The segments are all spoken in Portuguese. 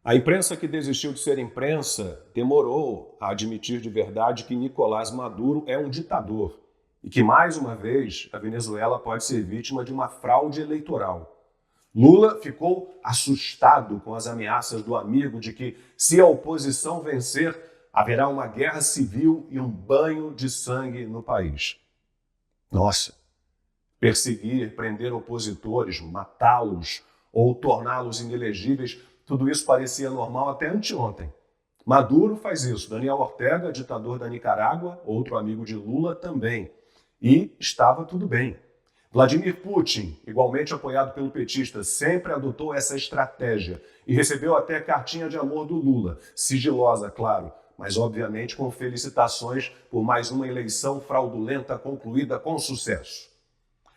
A imprensa que desistiu de ser imprensa demorou a admitir de verdade que Nicolás Maduro é um ditador e que, mais uma vez, a Venezuela pode ser vítima de uma fraude eleitoral. Lula ficou assustado com as ameaças do amigo de que, se a oposição vencer, haverá uma guerra civil e um banho de sangue no país. Nossa, perseguir, prender opositores, matá-los ou torná-los inelegíveis, tudo isso parecia normal até anteontem. Maduro faz isso, Daniel Ortega, ditador da Nicarágua, outro amigo de Lula também. E estava tudo bem. Vladimir Putin, igualmente apoiado pelo petista, sempre adotou essa estratégia e recebeu até cartinha de amor do Lula, sigilosa, claro, mas obviamente com felicitações por mais uma eleição fraudulenta concluída com sucesso.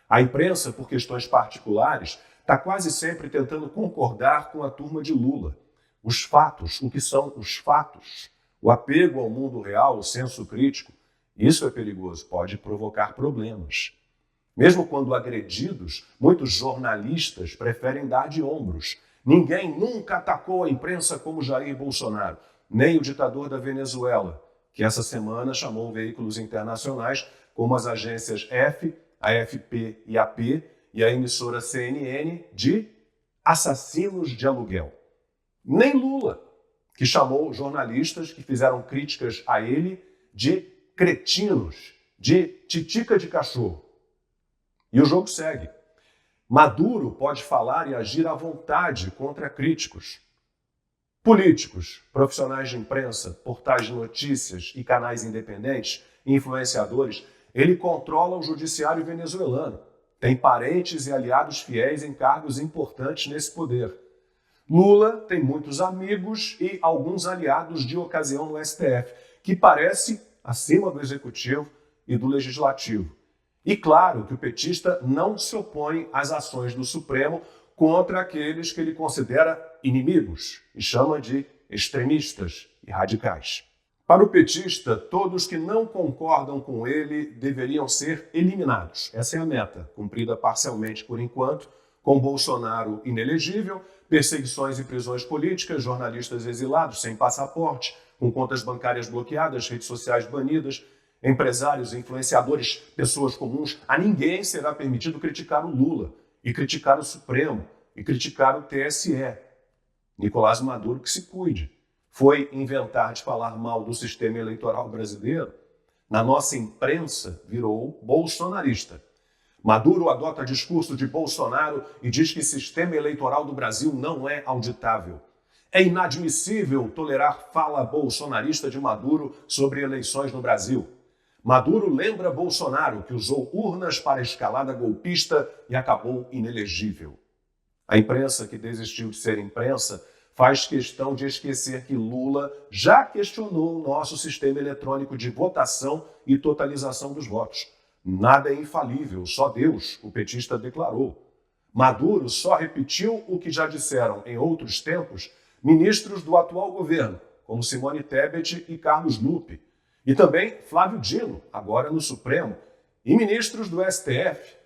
A imprensa, por questões particulares, está quase sempre tentando concordar com a turma de Lula. Os fatos, o que são os fatos? O apego ao mundo real, o senso crítico, isso é perigoso, pode provocar problemas. Mesmo quando agredidos, muitos jornalistas preferem dar de ombros. Ninguém nunca atacou a imprensa como Jair Bolsonaro, nem o ditador da Venezuela, que essa semana chamou veículos internacionais como as agências F, AFP e AP e a emissora CNN de assassinos de aluguel. Nem Lula, que chamou jornalistas que fizeram críticas a ele de cretinos, de titica de cachorro. E o jogo segue. Maduro pode falar e agir à vontade contra críticos. Políticos, profissionais de imprensa, portais de notícias e canais independentes, influenciadores, ele controla o judiciário venezuelano. Tem parentes e aliados fiéis em cargos importantes nesse poder. Lula tem muitos amigos e alguns aliados de ocasião no STF, que parece acima do executivo e do legislativo. E claro que o petista não se opõe às ações do Supremo contra aqueles que ele considera inimigos e chama de extremistas e radicais. Para o petista, todos que não concordam com ele deveriam ser eliminados. Essa é a meta, cumprida parcialmente por enquanto, com Bolsonaro inelegível, perseguições e prisões políticas, jornalistas exilados sem passaporte, com contas bancárias bloqueadas, redes sociais banidas, empresários, influenciadores, pessoas comuns. A ninguém será permitido criticar o Lula, e criticar o Supremo, e criticar o TSE. Nicolás Maduro que se cuide. Foi inventar de falar mal do sistema eleitoral brasileiro? Na nossa imprensa, virou bolsonarista. Maduro adota discurso de Bolsonaro e diz que o sistema eleitoral do Brasil não é auditável. É inadmissível tolerar fala bolsonarista de Maduro sobre eleições no Brasil. Maduro lembra Bolsonaro, que usou urnas para a escalada golpista e acabou inelegível. A imprensa que desistiu de ser imprensa faz questão de esquecer que Lula já questionou o nosso sistema eletrônico de votação e totalização dos votos. Nada é infalível, só Deus, o petista declarou. Maduro só repetiu o que já disseram em outros tempos ministros do atual governo, como Simone Tebet e Carlos Lupe. E também Flávio Dino, agora no Supremo, e ministros do STF.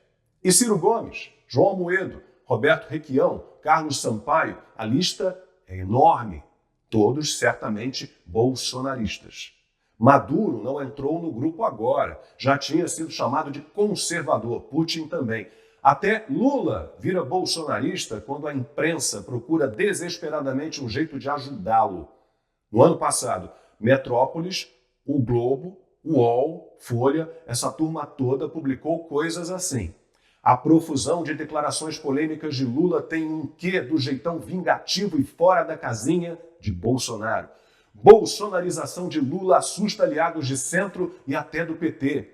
E Ciro Gomes, João Amoedo, Roberto Requião, Carlos Sampaio. A lista é enorme, todos certamente bolsonaristas. Maduro não entrou no grupo agora, já tinha sido chamado de conservador, Putin também. Até Lula vira bolsonarista quando a imprensa procura desesperadamente um jeito de ajudá-lo. No ano passado, Metrópolis, o Globo, o UOL, Folha, essa turma toda publicou coisas assim. A profusão de declarações polêmicas de Lula tem um quê do jeitão vingativo e fora da casinha de Bolsonaro. Bolsonarização de Lula assusta aliados de centro e até do PT.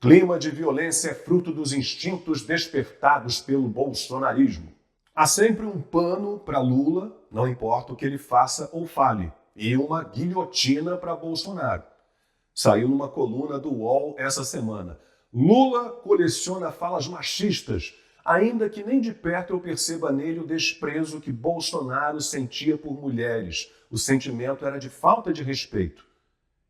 Clima de violência é fruto dos instintos despertados pelo bolsonarismo. Há sempre um pano para Lula, não importa o que ele faça ou fale, e uma guilhotina para Bolsonaro. Saiu numa coluna do UOL essa semana. Lula coleciona falas machistas, ainda que nem de perto eu perceba nele o desprezo que Bolsonaro sentia por mulheres. O sentimento era de falta de respeito.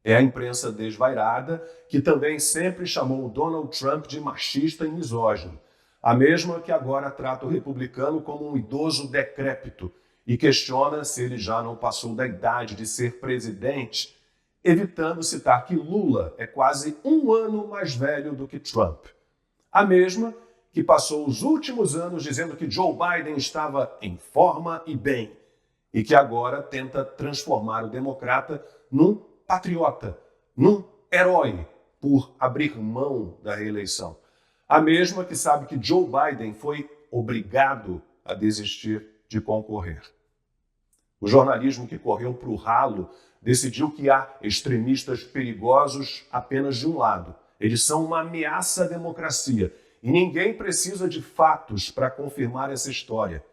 É a imprensa desvairada que também sempre chamou Donald Trump de machista e misógino. A mesma que agora trata o republicano como um idoso decrépito e questiona se ele já não passou da idade de ser presidente, evitando citar que Lula é quase 1 ano mais velho do que Trump. A mesma que passou os últimos anos dizendo que Joe Biden estava em forma e bem, e que agora tenta transformar o democrata num patriota, num herói, por abrir mão da reeleição. A mesma que sabe que Joe Biden foi obrigado a desistir de concorrer. O jornalismo que correu para o ralo decidiu que há extremistas perigosos apenas de um lado. Eles são uma ameaça à democracia e ninguém precisa de fatos para confirmar essa história.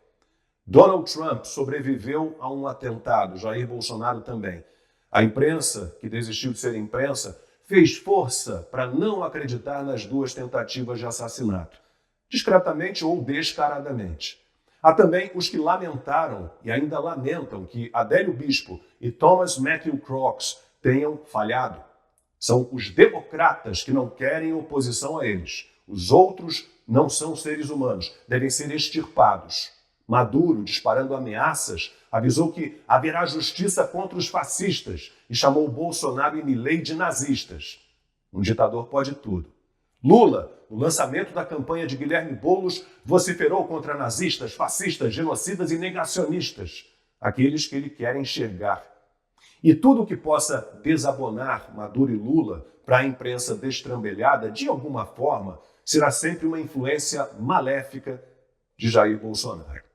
Donald Trump sobreviveu a um atentado, Jair Bolsonaro também. A imprensa, que desistiu de ser imprensa, fez força para não acreditar nas duas tentativas de assassinato, discretamente ou descaradamente. Há também os que lamentaram e ainda lamentam que Adélio Bispo e Thomas Matthew Crooks tenham falhado. São os democratas que não querem oposição a eles. Os outros não são seres humanos, devem ser extirpados. Maduro, disparando ameaças, avisou que haverá justiça contra os fascistas e chamou Bolsonaro e Milei de nazistas. Um ditador pode tudo. Lula, no lançamento da campanha de Guilherme Boulos, vociferou contra nazistas, fascistas, genocidas e negacionistas, aqueles que ele quer enxergar. E tudo que possa desabonar Maduro e Lula para a imprensa destrambelhada, de alguma forma, será sempre uma influência maléfica de Jair Bolsonaro.